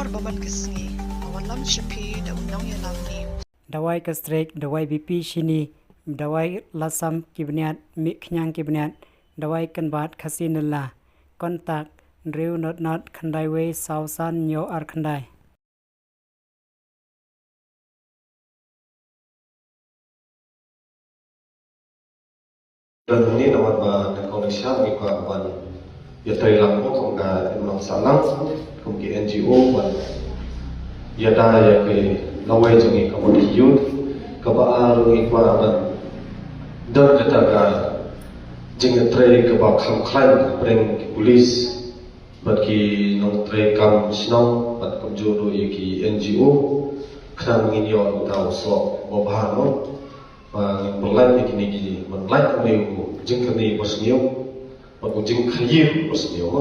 kubor baman kesni awan lam shapi da undang ya lam ni dawai kastrek dawai BP shini dawai lasam kibniat mi knyang kibniat dawai kanbat khasinalla kontak driu not khandai we sausan nyo ar khandai dan ini nawat ba na koneksya mi ko ban ya trailang mo kung ka imong salang kung ki NGO ban ya da ya ke lawai jangi ka mo youth ka ba aru ikwa ban dan kata ka jing trai ka ba kham khlain bring police bat ki nong trai kam snow bat kam jodo ye ki NGO kham ngin yo ta so bo ba mo và berlain di kini gini, berlain kami jeng kini bersniu, bagu jeng kaya bersniu.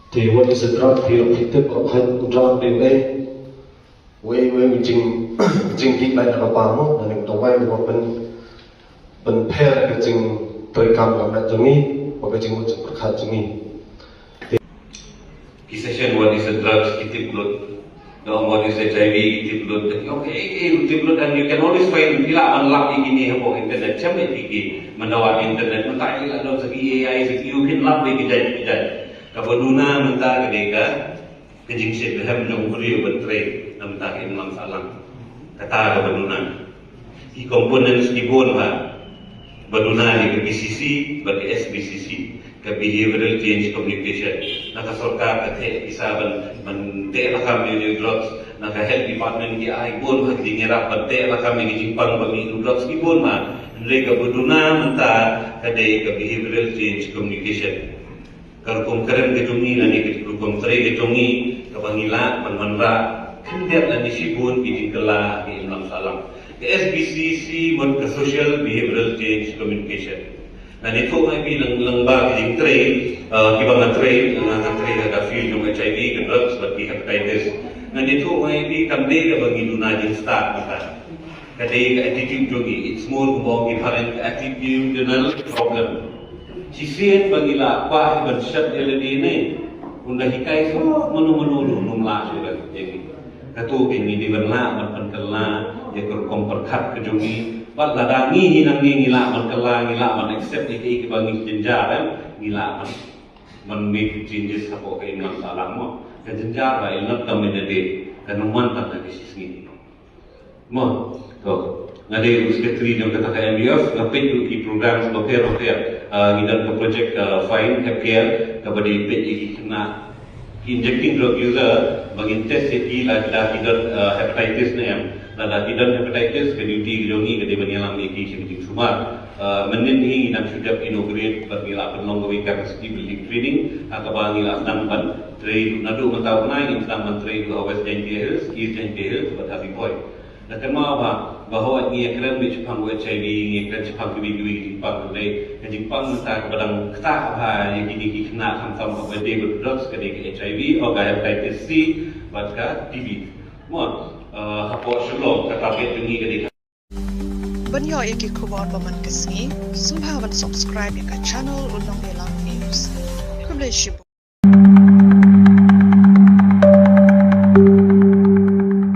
Thì what is the drug? Thì objective of hand drug đến đây, way jeng kik lại là apa mo, dan yang tawai buat pen pair ke jeng terekam kamera jengi, bagai jeng macam perkat jengi. Key session what is the drugs? Kita blood. What is HIV, itu blood. Okay, itu blood, and you can always find bila unlock ini habo internet. Cuma ini menawar internet, mentah ini lah segi AI, segi you can lock lagi jadi. Kabaduna mentah kedeka, kejing sebelum jongkuri bertray, mentah ini masalah. Kata kabaduna, i komponen sekibon lah. Baduna ni ke BCC, bagi SBCC, ke Behavioral Change Communication. Naka sorkar kate isaban man te la kami ni drugs, naka health department ki ai bon ha di ngira pate la kami ni jipang bagi drugs ki bon ma. Nre ka baduna menta kade ke Behavioral Change Communication. Kar keren ke jungi nani ke kum tre ke jungi ka bangila manra kindet la ni sibun ki dingkala ki imlam salam. The SBCC mon ka Social Behavioral Change Communication. Na nito ay bilang ba yung train, ibang na train na field yung HIV, ka drugs, bagi hepatitis. Na nito ay bi kamde ka bagi na yung start maka. Kadai ka attitude yung it's more about different attitudinal problem. Sisiyan bangila pa iban shut eladine. Kung nahikay so manu-manulu numla siya jadi. Katu ini di berla manpankala ya komperkat kejungi pat ladangi hinang ngila mankala ngila man accept iki bangi jenjar ngila man make changes apo kay nang salam mo ka jenjar ba ilnat kami dede kanuman ta na sisngi mo to ngade secretary ng kata MBF ngapit yung program dokter ngidan ka project fine healthcare kabadi pet iki na injecting drug user bagi test seti la tidak hepatitis na yang la tidak hepatitis ke duty jongi ke dia menyalam iki sibuk sumar menin hi nak sudah inaugurate bagi la penlong gawika ski building training akabangi la nang ban train nadu matau na in sang menteri du awas janji east janji buat happy boy dan kemau bahwa ni ekran bi Jepang HIV ni ekran Jepang bi Jepang ni Jepang mentah kepadang ketah yang kini kena sama apa dia drugs ke HIV atau hepatitis C bahkan TB. Mo hapo shalom kataget jungi ke banyo iki kubor baman kesni subhawan subscribe ka channel ulong elang news kuble shibu